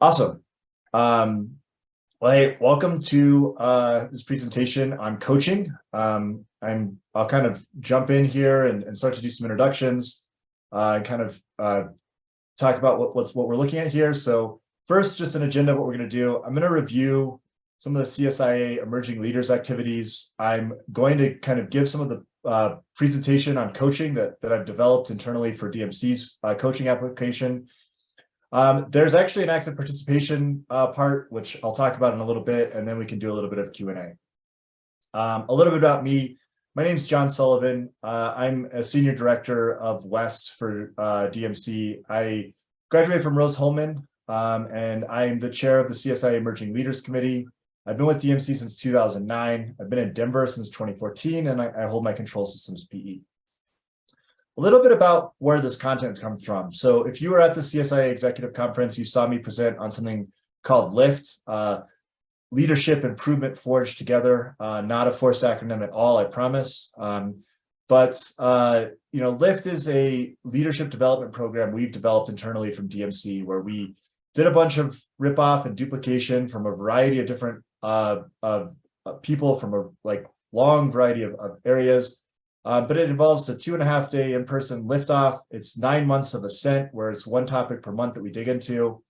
Awesome. Well, hey, welcome to this presentation on coaching. I'll kind of jump in here and start to do some introductions and kind of talk about what we're looking at here. So first, just an agenda of what we're going to do. I'm going to review some of the CSIA emerging leaders activities. I'm going to kind of give some of the presentation on coaching that I've developed internally for DMC's coaching application. There's actually an active participation part, which I'll talk about in a little bit, and then we can do a little bit of Q&A. A little bit about me. My name is John Sullivan. I'm a senior director of West for DMC. I graduated from Rose-Hulman, and I'm the chair of the CSIA Emerging Leaders Committee. I've been with DMC since 2009. I've been in Denver since 2014, and I hold my control systems PE. A little bit about where this content comes from. So if you were at the CSIA Executive Conference, you saw me present on something called LIFT, Leadership Improvement Forged Together, not a forced acronym at all, I promise. But LIFT is a leadership development program we've developed internally from DMC, where we did a bunch of ripoff and duplication from a variety of different people from a long variety of areas. But it involves a 2.5-day in-person liftoff. It's 9 months of Ascent, where it's one topic per month that we dig into.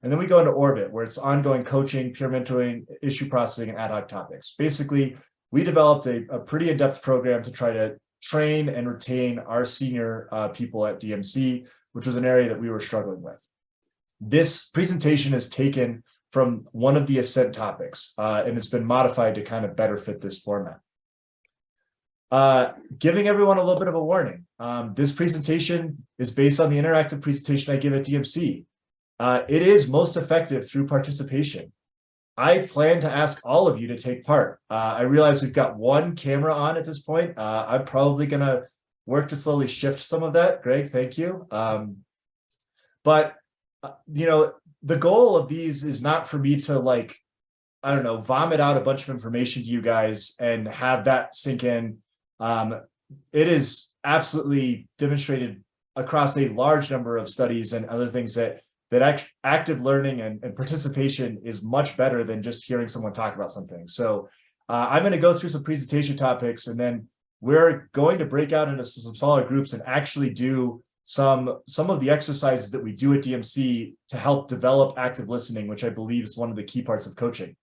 And then we go into Orbit, where it's ongoing coaching, peer mentoring, issue processing, and ad hoc topics. Basically, we developed a pretty in-depth program to try to train and retain our senior people at DMC, which was an area that we were struggling with. This presentation is taken from one of the Ascent topics, and it's been modified to kind of better fit this format. Giving everyone a little bit of a warning. This presentation is based on the interactive presentation I give at DMC. It is most effective through participation. I plan to ask all of you to take part. I realize we've got one camera on at this point. I'm probably going to work to slowly shift some of that. Greg, thank you. But the goal of these is not for me to vomit out a bunch of information to you guys and have that sink in. It is absolutely demonstrated across a large number of studies and other things that active learning and participation is much better than just hearing someone talk about something. So I'm going to go through some presentation topics, and then we're going to break out into some smaller groups and actually do some of the exercises that we do at DMC to help develop active listening, which I believe is one of the key parts of coaching.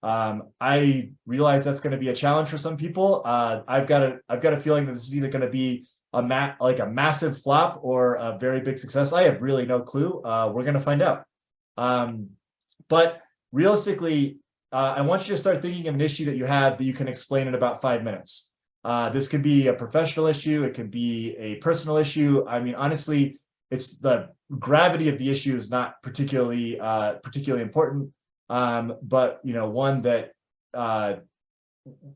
I realize that's going to be a challenge for some people. I've got a feeling that this is either going to be a massive flop or a very big success. I have really no clue. We're going to find out. But realistically, I want you to start thinking of an issue that you have that you can explain in about 5 minutes. This could be a professional issue. It could be a personal issue. I mean, honestly, it's the gravity of the issue is not particularly important. But one that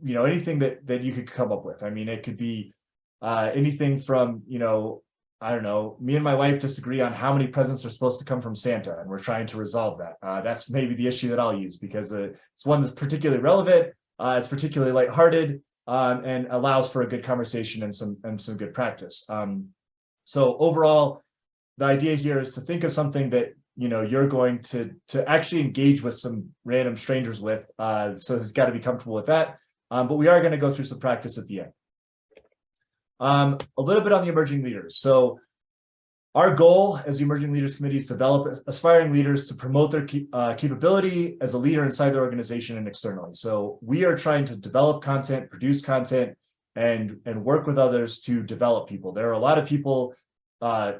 anything that you could come up with. I mean, it could be anything from I don't know, me and my wife disagree on how many presents are supposed to come from Santa, and we're trying to resolve that. That's maybe the issue that I'll use, because it's one that's particularly relevant, it's particularly lighthearted, and allows for a good conversation and some good practice. So overall, the idea here is to think of something that you're going to actually engage with some random strangers with. So it's got to be comfortable with that. But we are going to go through some practice at the end. A little bit on the emerging leaders. So our goal as the Emerging Leaders Committee is to develop aspiring leaders to promote their capability as a leader inside their organization and externally. So we are trying to develop content, produce content, and work with others to develop people. There are a lot of people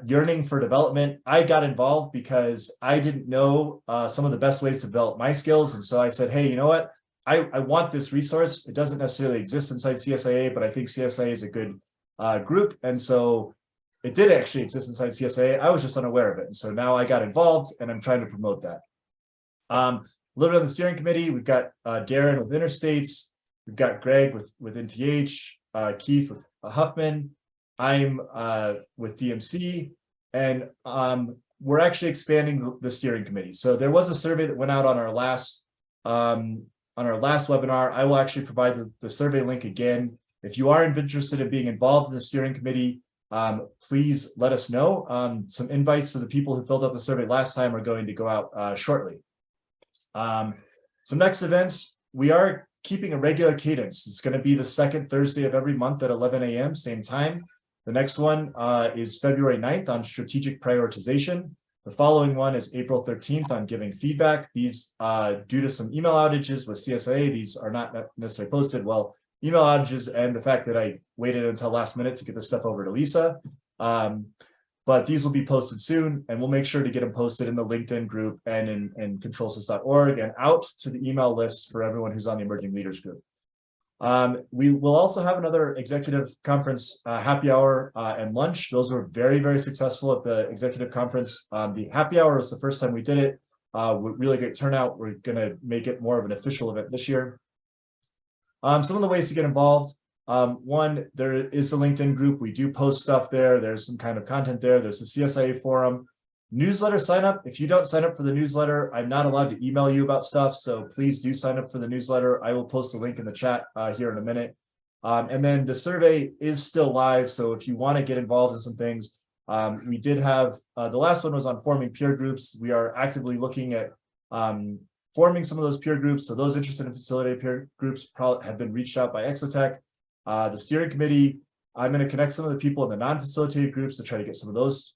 yearning for development. I got involved because I didn't know some of the best ways to develop my skills. And so I said, hey, you know what? I want this resource. It doesn't necessarily exist inside CSIA, but I think CSIA is a good group. And so it did actually exist inside CSIA. I was just unaware of it. And so now I got involved, and I'm trying to promote that. A little bit on the steering committee. We've got Darren with Interstates. We've got Greg with NTH, Keith with Huffman. I'm with DMC, and we're actually expanding the steering committee. So there was a survey that went out on our last webinar. I will actually provide the survey link again. If you are interested in being involved in the steering committee, please let us know. Some invites to the people who filled out the survey last time are going to go out shortly. Some next events, we are keeping a regular cadence. It's going to be the second Thursday of every month at 11 a.m., same time. The next one is February 9th on strategic prioritization. The following one is April 13th on giving feedback. These, due to some email outages with CSIA, these are not necessarily posted. Well, email outages and the fact that I waited until last minute to get this stuff over to Lisa. But these will be posted soon, and we'll make sure to get them posted in the LinkedIn group and in controlsys.org and out to the email list for everyone who's on the Emerging Leaders group. We will also have another executive conference happy hour and lunch. Those were very, very successful at the executive conference. The happy hour was the first time we did it. With really great turnout. We're going to make it more of an official event this year. Some of the ways to get involved. One, there is the LinkedIn group. We do post stuff there. There's some kind of content there. There's the CSIA forum. Newsletter sign up. If you don't sign up for the newsletter, I'm not allowed to email you about stuff. So please do sign up for the newsletter. I will post a link in the chat here in a minute. And then the survey is still live. So if you want to get involved in some things, we did have, the last one was on forming peer groups. We are actively looking at forming some of those peer groups. So those interested in facilitated peer groups have been reached out by Exotech. The steering committee, I'm going to connect some of the people in the non-facilitated groups to try to get some of those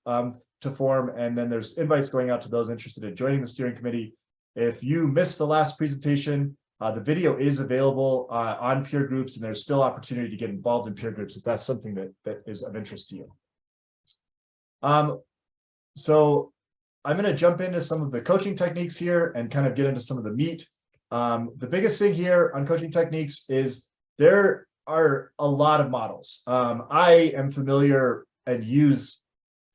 to form. And then there's invites going out to those interested in joining the steering committee. If you missed the last presentation, the video is available on peer groups, and there's still opportunity to get involved in peer groups if that's something that is of interest to you. So I'm going to jump into some of the coaching techniques here and kind of get into some of the meat. The biggest thing here on coaching techniques is there are a lot of models. I am familiar and use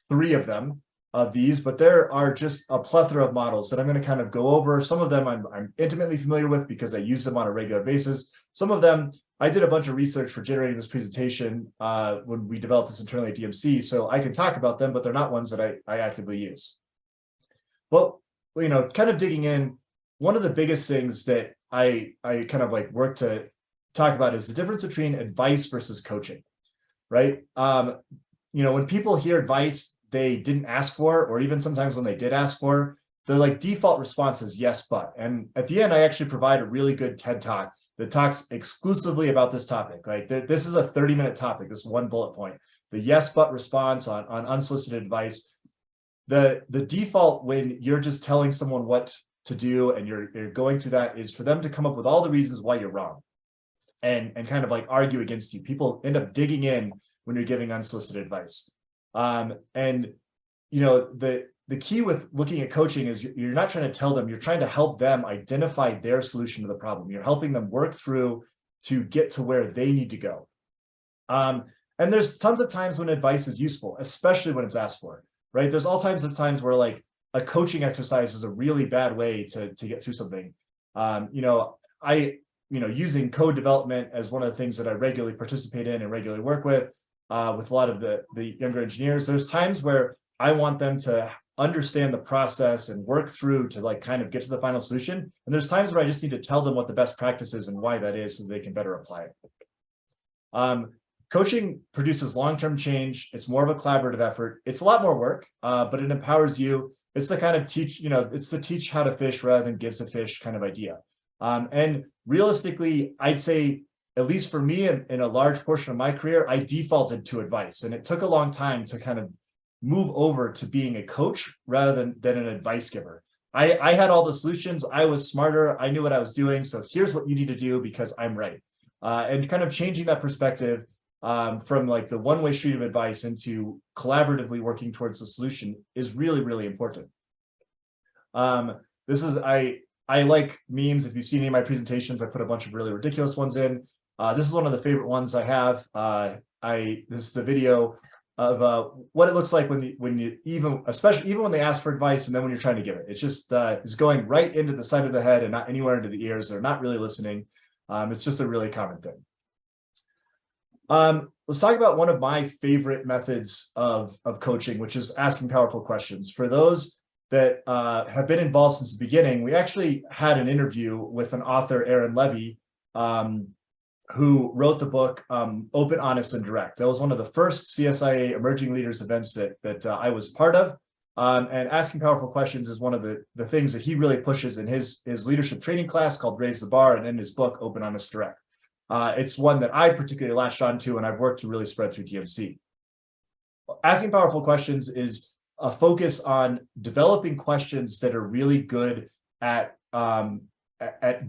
3 of them of these, but there are just a plethora of models that I'm going to kind of go over. Some of them I'm intimately familiar with because I use them on a regular basis. Some of them I did a bunch of research for generating this presentation when we developed this internally at DMC, so I can talk about them, but they're not ones that I actively use. Well, you know, kind of digging in, one of the biggest things that I kind of like work to talk about is the difference between advice versus coaching, right? You know, when people hear advice they didn't ask for, or even sometimes when they did ask for, the like default response is yes, but. And at the end, I actually provide a really good TED Talk that talks exclusively about this topic. Like this is a 30-minute topic, this one bullet point, the yes, but response on unsolicited advice. The default when you're just telling someone what to do and you're going through that is for them to come up with all the reasons why you're wrong and kind of like argue against you. People end up digging in when you're giving unsolicited advice. And you know, the key with looking at coaching is you're not trying to tell them, you're trying to help them identify their solution to the problem. You're helping them work through to get to where they need to go. And there's tons of times when advice is useful, especially when it's asked for, right? There's all kinds of times where like a coaching exercise is a really bad way to get through something. You know, using code development as one of the things that I regularly participate in and regularly work with a lot of the younger engineers, there's times where I want them to understand the process and work through to like kind of get to the final solution. And there's times where I just need to tell them what the best practice is and why that is so they can better apply it. Coaching produces long-term change. It's more of a collaborative effort. It's a lot more work, but it empowers you. It's the kind of it's the teach how to fish rather than gives a fish kind of idea. And realistically, I'd say, at least for me in a large portion of my career, I defaulted to advice. And it took a long time to kind of move over to being a coach rather than an advice giver. I had all the solutions. I was smarter. I knew what I was doing. So here's what you need to do because I'm right. And kind of changing that perspective from like the one-way street of advice into collaboratively working towards the solution is really, really important. I like memes. If you've seen any of my presentations, I put a bunch of really ridiculous ones in. This is one of the favorite ones I have. This is the video of what it looks like when you especially when they ask for advice and then when you're trying to give it. It's just it's going right into the side of the head and not anywhere into the ears. They're not really listening. It's just a really common thing. Let's talk about one of my favorite methods of coaching, which is asking powerful questions. For those that have been involved since the beginning, we actually had an interview with an author, Aaron Levy, who wrote the book Open, Honest, and Direct. That was one of the first CSIA Emerging Leaders events that I was part of. And asking powerful questions is one of the things that he really pushes in his leadership training class called Raise the Bar, and in his book Open, Honest, Direct. It's one that I particularly latched onto, and I've worked to really spread through DMC. Asking powerful questions is a focus on developing questions that are really good at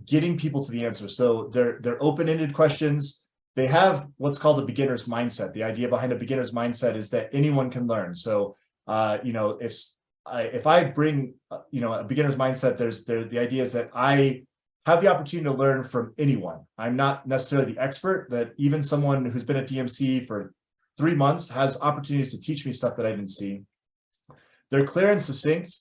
getting people to the answer. So they're open-ended questions. They have what's called a beginner's mindset. The idea behind a beginner's mindset is that anyone can learn. So if I bring a beginner's mindset, the idea is that I have the opportunity to learn from anyone. I'm not necessarily the expert, that even someone who's been at DMC for 3 months has opportunities to teach me stuff that I didn't see. They're clear and succinct,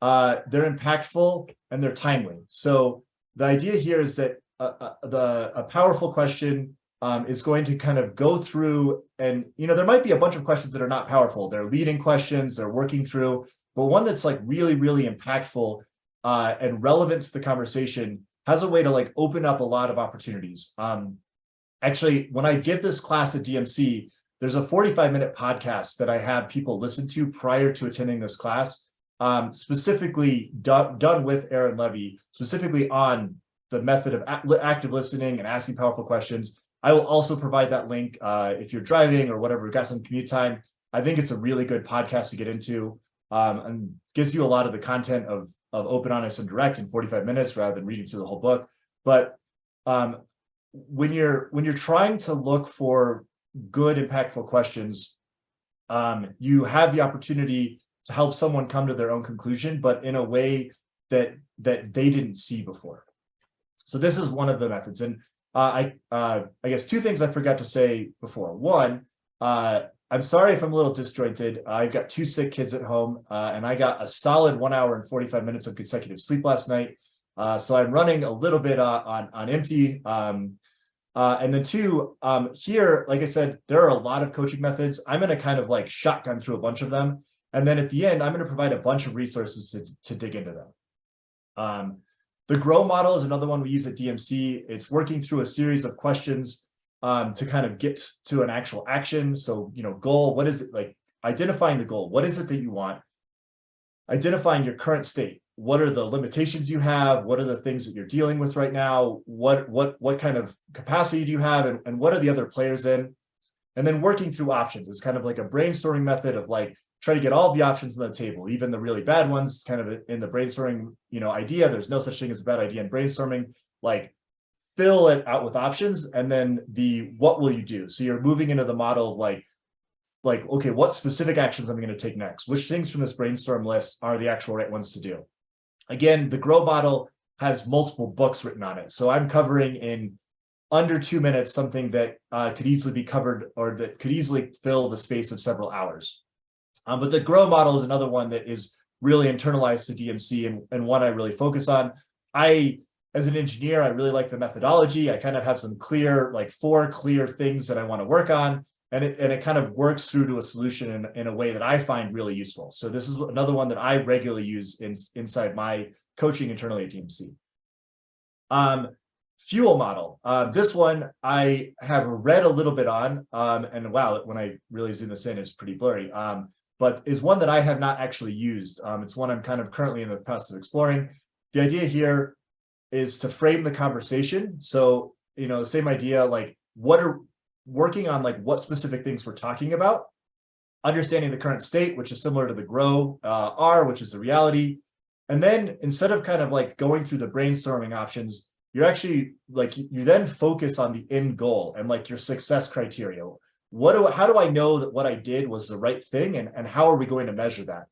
they're impactful, and they're timely. So the idea here is that a powerful question is going to kind of go through, and there might be a bunch of questions that are not powerful. They're leading questions, they're working through, but one that's like really, really impactful and relevant to the conversation has a way to like open up a lot of opportunities. Actually, when I give this class at DMC, there's a 45-minute podcast that I have people listen to prior to attending this class, specifically done with Aaron Levy, specifically on the method of active listening and asking powerful questions. I will also provide that link if you're driving or whatever, got some commute time. I think it's a really good podcast to get into, and gives you a lot of the content of Open, Honest, and Direct in 45 minutes rather than reading through the whole book. But when you're trying to look for good, impactful questions, you have the opportunity to help someone come to their own conclusion, but in a way that they didn't see before. So this is one of the methods. And I guess two things I forgot to say before. One, I'm sorry if I'm a little disjointed. I've got 2 sick kids at home, and I got a solid 1 hour and 45 minutes of consecutive sleep last night. So I'm running a little bit on empty. And then 2, here, like I said, there are a lot of coaching methods. I'm going to kind of like shotgun through a bunch of them. And then at the end, I'm going to provide a bunch of resources to dig into them. The GROW model is another one we use at DMC. It's working through a series of questions to kind of get to an actual action. So, goal, what is it? Like identifying the goal. What is it that you want? Identifying your current state. What are the limitations you have? What are the things that you're dealing with right now? What kind of capacity do you have? And what are the other players in? And then working through options. It's kind of like a brainstorming method of like, try to get all of the options on the table, even the really bad ones, kind of in the brainstorming, idea. There's no such thing as a bad idea in brainstorming. Like fill it out with options, and then what will you do? So you're moving into the model of like, okay, what specific actions am I going to take next? Which things from this brainstorm list are the actual right ones to do? Again, the GROW model has multiple books written on it. So I'm covering in under 2 minutes something that could easily be covered, or that could easily fill the space of several hours. But the GROW model is another one that is really internalized to DMC, and one I really focus on. As an engineer, I really like the methodology. I kind of have some clear, like 4 clear things that I want to work on, and it kind of works through to a solution in a way that I find really useful. So this is another one that I regularly use inside my coaching internally at DMC. Fuel model. This one I have read a little bit on, and wow, when I really zoom this in, it's pretty blurry. But is one that I have not actually used. It's one I'm kind of currently in the process of exploring. The idea here is to frame the conversation. So, the same idea, like working on like what specific things we're talking about, understanding the current state, which is similar to the GROW R, which is the reality. And then instead of kind of like going through the brainstorming options, you're actually like, you then focus on the end goal and like your success criteria. How do I know that what I did was the right thing, and how are we going to measure that?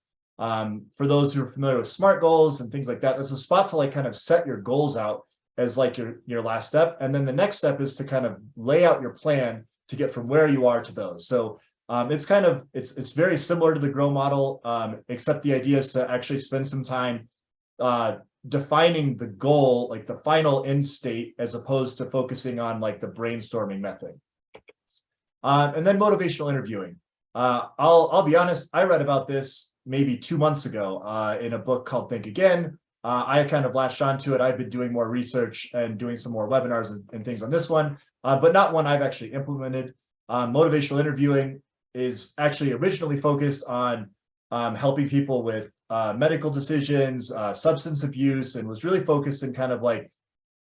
For those who are familiar with SMART goals and things like that, there's a spot to like kind of set your goals out as like your last step. And then the next step is to kind of lay out your plan to get from where you are to those. So it's very similar to the GROW model, except the idea is to actually spend some time defining the goal, like the final end state, as opposed to focusing on like the brainstorming method. And then motivational interviewing. I'll be honest, I read about this maybe 2 months ago in a book called Think Again. I kind of latched onto it. I've been doing more research and doing some more webinars and things on this one. but not one I've actually implemented. Motivational interviewing is actually originally focused on helping people with medical decisions, substance abuse, and was really focused in kind of like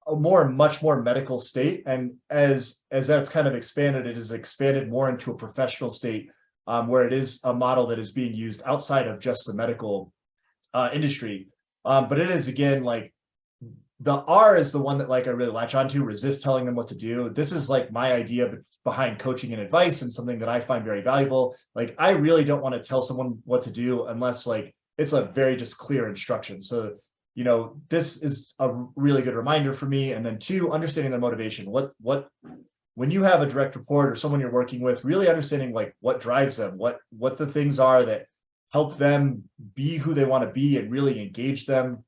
a much more medical state. And as that's kind of expanded, it has expanded more into a professional state, where it is a model that is being used outside of just the medical industry. But it is, again, like the R is the one that like I really latch onto, resist telling them what to do. This is like my idea behind coaching and advice, and something that I find very valuable. Like, I really don't want to tell someone what to do unless like it's a very just clear instruction. So, you know, this is a really good reminder for me. And then 2, understanding their motivation. What when you have a direct report or someone you're working with, really understanding like what drives them, what the things are that help them be who they want to be and really engage them.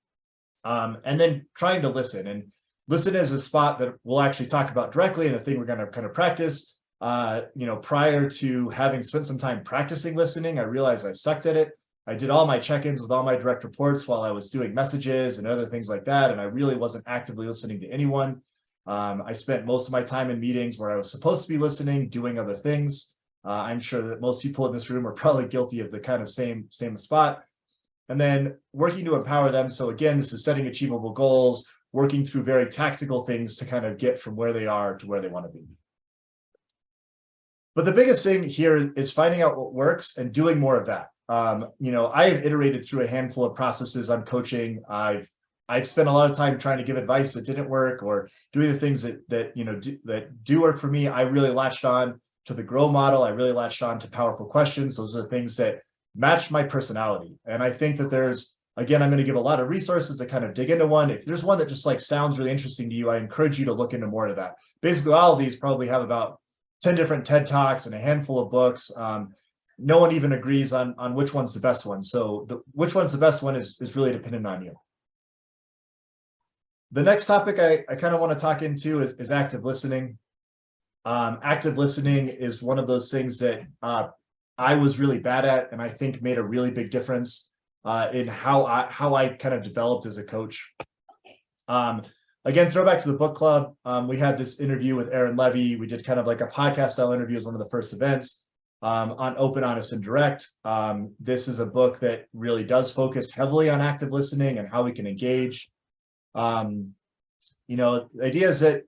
And then trying to listen, and listen is a spot that we'll actually talk about directly, and the thing we're going to kind of practice. You know, prior to having spent some time practicing listening, I realized I sucked at it. I did all my check-ins with all my direct reports while I was doing messages and other things like that, and I really wasn't actively listening to anyone. I spent most of my time in meetings where I was supposed to be listening, doing other things. I'm sure that most people in this room are probably guilty of the kind of same spot. And then working to empower them. So again, this is setting achievable goals, working through very tactical things to kind of get from where they are to where they want to be. But the biggest thing here is finding out what works and doing more of that. You know, I have iterated through a handful of processes on coaching. I've spent a lot of time trying to give advice that didn't work, or doing the things that you know that do work for me. I really latched on to the GROW model. I really latched on to powerful questions. Those are the things that match my personality. And I think that there's, again, I'm going to give a lot of resources to kind of dig into one. If there's one that just like sounds really interesting to you, I encourage you to look into more of that. Basically, all of these probably have about 10 different TED Talks and a handful of books. No one even agrees on which one's the best one. So which one's the best one is really dependent on you. The next topic I kind of want to talk into is active listening. Active listening is one of those things that I was really bad at, and I think made a really big difference in how I kind of developed as a coach. Again, throwback to the book club. We had this interview with Aaron Levy. We did kind of like a podcast style interview as one of the first events on Open, Honest, and Direct. This is a book that really does focus heavily on active listening and how we can engage. You know, the idea is that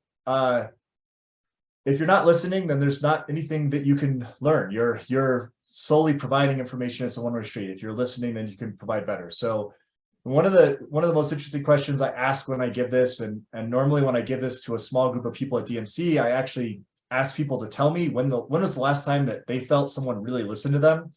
if you're not listening, then there's not anything that you can learn. You're solely providing information. It's a one-way street. If you're listening, then you can provide better. So one of the most interesting questions I ask when I give this, and normally when I give this to a small group of people at DMC, I actually ask people to tell me when was the last time that they felt someone really listened to them.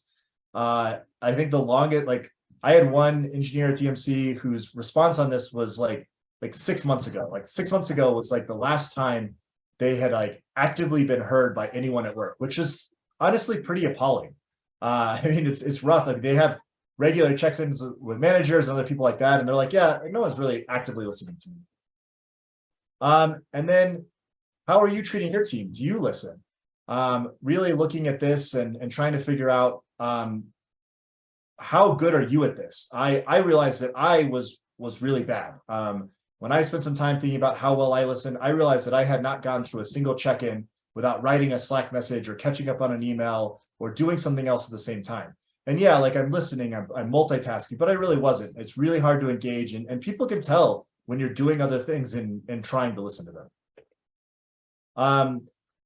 I think the longest, like I had one engineer at DMC whose response on this was like 6 months ago. Like 6 months ago was like the last time they had like actively been heard by anyone at work, which is honestly pretty appalling. I mean, it's rough. Like they have regular check-ins with managers and other people like that, and they're like, yeah, no one's really actively listening to me. And then how are you treating your team? Do you listen? Really looking at this and trying to figure out how good are you at this? I realized that I was really bad. When I spent some time thinking about how well I listen, I realized that I had not gone through a single check-in without writing a Slack message or catching up on an email or doing something else at the same time. And yeah, like I'm listening, I'm multitasking, but I really wasn't. It's really hard to engage, and people can tell when you're doing other things and trying to listen to them.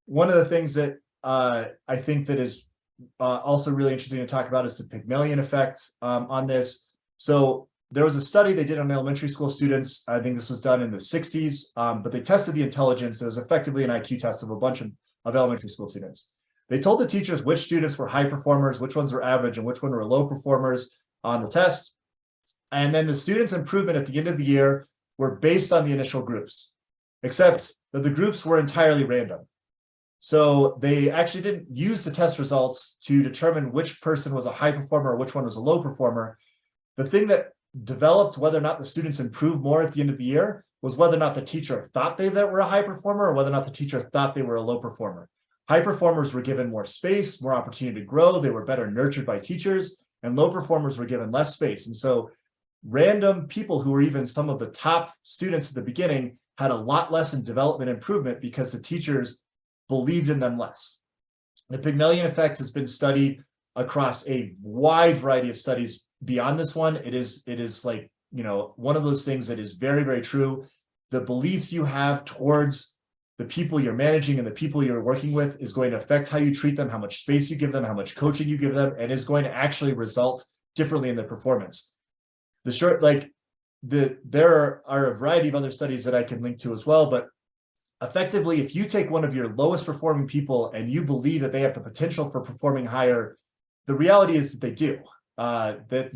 One of the things that I think that is also really interesting to talk about is the Pygmalion effect on this. So there was a study they did on elementary school students. I think this was done in the 60s, but they tested the intelligence. It was effectively an IQ test of a bunch of elementary school students. They told the teachers which students were high performers, which ones were average, and which ones were low performers on the test. And then the students' improvement at the end of the year were based on the initial groups, except that the groups were entirely random. So they actually didn't use the test results to determine which person was a high performer or which one was a low performer. The thing that developed whether or not the students improved more at the end of the year was whether or not the teacher thought they were a high performer or whether or not the teacher thought they were a low performer. High performers were given more space, more opportunity to grow. They were better nurtured by teachers, and low performers were given less space. And so random people who were even some of the top students at the beginning had a lot less in development improvement because the teachers believed in them less. The Pygmalion effect has been studied across a wide variety of studies beyond this one. It is like, one of those things that is very, very true. The beliefs you have towards the people you're managing and the people you're working with is going to affect how you treat them, how much space you give them, how much coaching you give them, and is going to actually result differently in their performance. There are a variety of other studies that I can link to as well, but effectively, if you take one of your lowest performing people and you believe that they have the potential for performing higher, the reality is that they do. That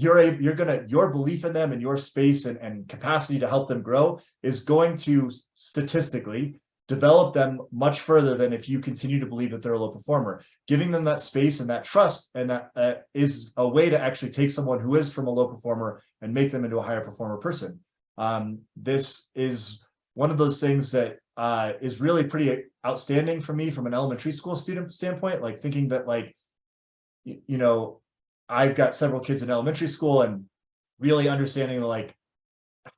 your belief in them and your space and capacity to help them grow is going to statistically develop them much further than if you continue to believe that they're a low performer. Giving them that space and that trust, and that is a way to actually take someone who is from a low performer and make them into a higher performer person. This is one of those things that is really pretty outstanding for me from an elementary school student standpoint, like thinking that, like, I've got several kids in elementary school and really understanding like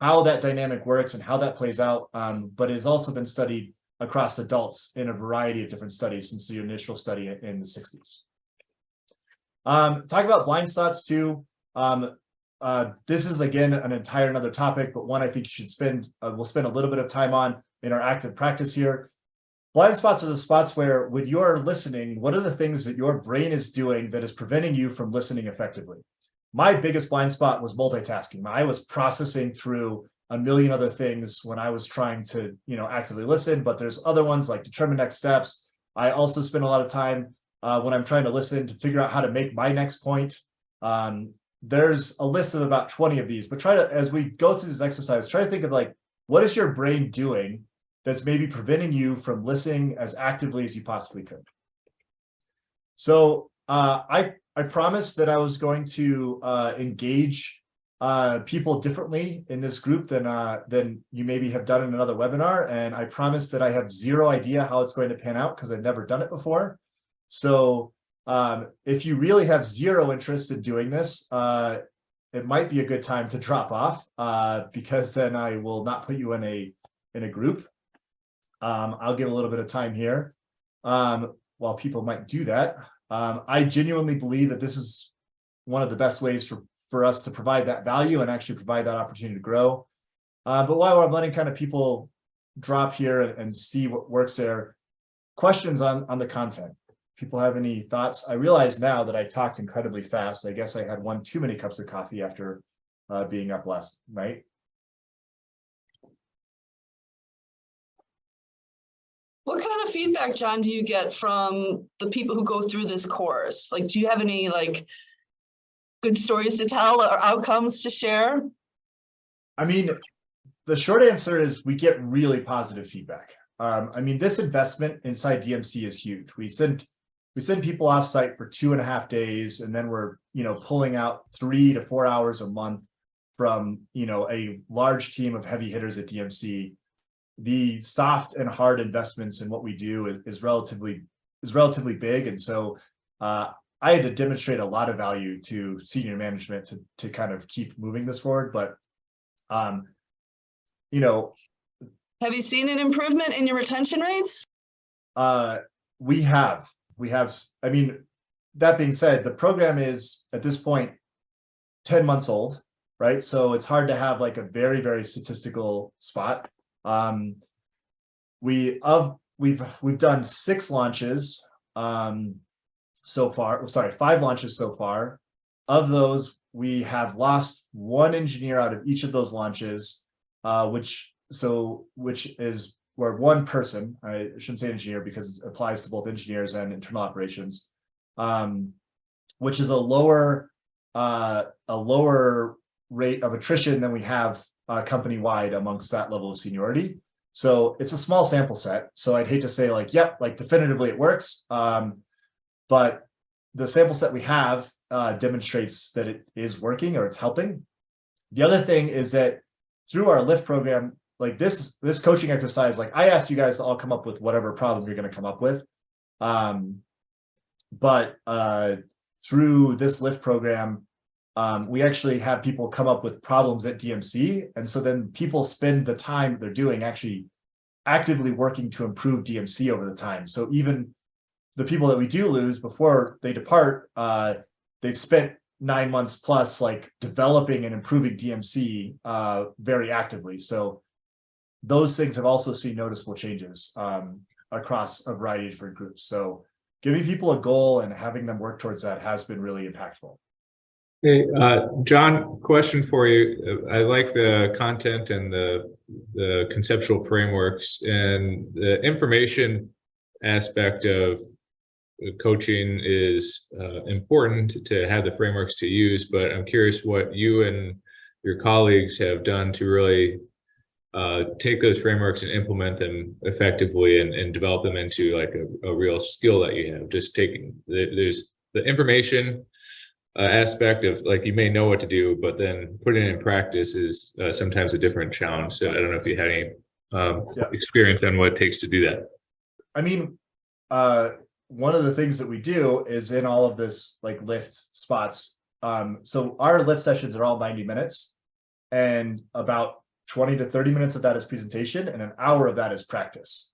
how that dynamic works and how that plays out. But it has also been studied across adults in a variety of different studies since the initial study in the 60s. Talk about blind spots too. This is, again, an entire another topic, but one I think you should we'll spend a little bit of time on in our active practice here. Blind spots are the spots where, when you're listening, what are the things that your brain is doing that is preventing you from listening effectively? My biggest blind spot was multitasking. I was processing through a million other things when I was trying to, actively listen, but there's other ones like determine next steps. I also spend a lot of time when I'm trying to listen to figure out how to make my next point. There's a list of about 20 of these, but as we go through this exercise, try to think of like, what is your brain doing that's maybe preventing you from listening as actively as you possibly could? So I promised that I was going to engage people differently in this group than you maybe have done in another webinar. And I promised that I have zero idea how it's going to pan out because I've never done it before. So if you really have zero interest in doing this, it might be a good time to drop off because then I will not put you in a group. I'll give a little bit of time here while people might do that. I genuinely believe that this is one of the best ways for us to provide that value and actually provide that opportunity to grow. But while I'm letting kind of people drop here and see what works there, questions on the content. People have any thoughts? I realize now that I talked incredibly fast. I guess I had one too many cups of coffee after being up last night. What kind of feedback, John, do you get from the people who go through this course? Like, do you have any good stories to tell or outcomes to share? I mean, the short answer is we get really positive feedback. This investment inside DMC is huge. We send people off site for 2.5 days, and then we're, pulling out 3 to 4 hours a month from, a large team of heavy hitters at DMC. The soft and hard investments in what we do is relatively big. And so I had to demonstrate a lot of value to senior management to kind of keep moving this forward. But, have you seen an improvement in your retention rates? We have. That being said, the program is at this point 10 months old, right? So it's hard to have like a very, very statistical spot. We've done 6 launches so far. Sorry, 5 launches so far. Of those, we have lost 1 engineer out of each of those launches, which is where 1 person, I shouldn't say engineer because it applies to both engineers and internal operations, which is a lower rate of attrition than we have company-wide amongst that level of seniority. So it's a small sample set. So I'd hate to say definitively it works. But the sample set we have demonstrates that it is working or it's helping. The other thing is that through our LIFT program, like this coaching exercise, like I asked you guys to all come up with whatever problem you're going to come up with. But through this LIFT program, we actually have people come up with problems at DMC. And so then people spend the time they're doing actually actively working to improve DMC over the time. So even the people that we do lose before they depart, they've spent 9 months plus like developing and improving DMC very actively. So those things have also seen noticeable changes across a variety of different groups. So giving people a goal and having them work towards that has been really impactful. Hey, John, question for you. I like the content and the conceptual frameworks and the information aspect of coaching is important to have the frameworks to use, but I'm curious what you and your colleagues have done to really take those frameworks and implement them effectively and develop them into like a real skill that you have. Just taking, there's the information aspect of like, you may know what to do, but then putting it in practice is sometimes a different challenge. So I don't know if you had any experience on what it takes to do that. I mean, one of the things that we do is in all of this like lift spots. So our lift sessions are all 90 minutes and about 20 to 30 minutes of that is presentation and an hour of that is practice.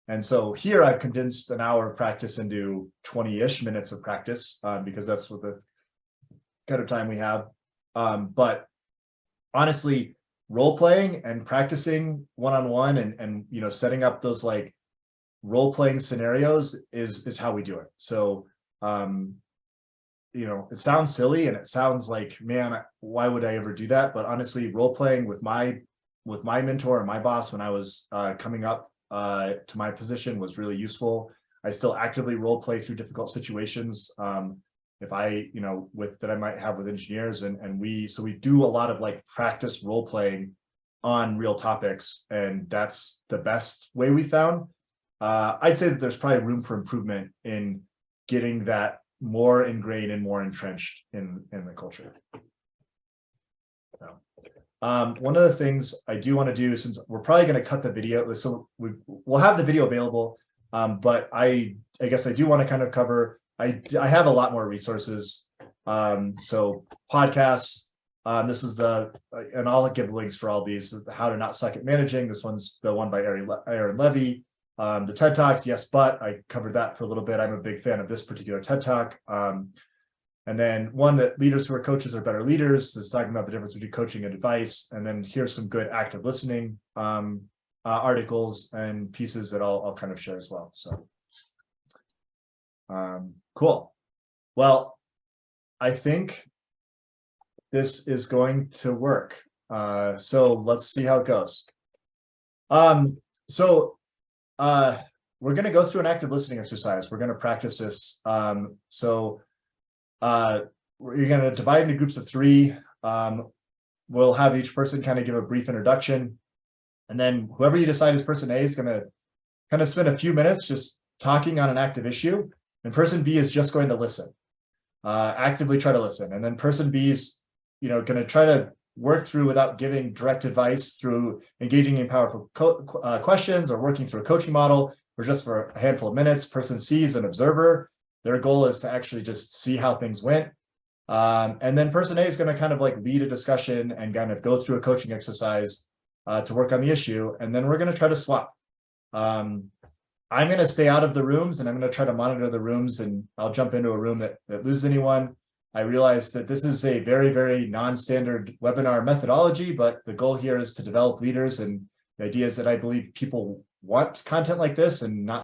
And so here I've condensed an hour of practice into 20-ish minutes of practice because that's what the kind of time we have. But honestly, role playing and practicing one-on-one and you know, setting up those like role-playing scenarios is how we do it. So you know, it sounds silly and it sounds like, man, why would I ever do that? But honestly, role-playing with my mentor and my boss when I was coming up to my position was really useful. I still actively role play through difficult situations. If I, you know, that I might have with engineers and we do a lot of like practice role playing on real topics. And that's the best way we found. I'd say that there's probably room for improvement in getting that more ingrained and more entrenched in the culture. So. One of the things I do want to do, since we're probably going to cut the video, so we'll have the video available, but I guess I do want to kind of cover, I have a lot more resources. So podcasts, this is and I'll give links for all these, How to Not Suck at Managing. This one's the one by Aaron Levy. The TED Talks, Yes, But I covered that for a little bit. I'm a big fan of this particular TED Talk. And then one that Leaders Who Are Coaches Are Better Leaders is talking about the difference between coaching and advice. And then here's some good active listening articles and pieces that I'll kind of share as well. So cool. Well, I think this is going to work. So let's see how it goes. We're going to go through an active listening exercise. We're going to practice this. You're going to divide into groups of 3. We'll have each person kind of give a brief introduction. And then whoever you decide is person A is going to kind of spend a few minutes just talking on an active issue. And person B is just going to listen, actively try to listen. And then person B is, you know, going to try to work through without giving direct advice through engaging in powerful questions or working through a coaching model or just for a handful of minutes. Person C is an observer. Their goal is to actually just see how things went. And then person A is going to kind of like lead a discussion and kind of go through a coaching exercise to work on the issue. And then we're going to try to swap. I'm going to stay out of the rooms and I'm going to try to monitor the rooms, and I'll jump into a room that loses anyone. I realize that this is a very, very non-standard webinar methodology, but the goal here is to develop leaders, and the idea is that I believe people want content like this and not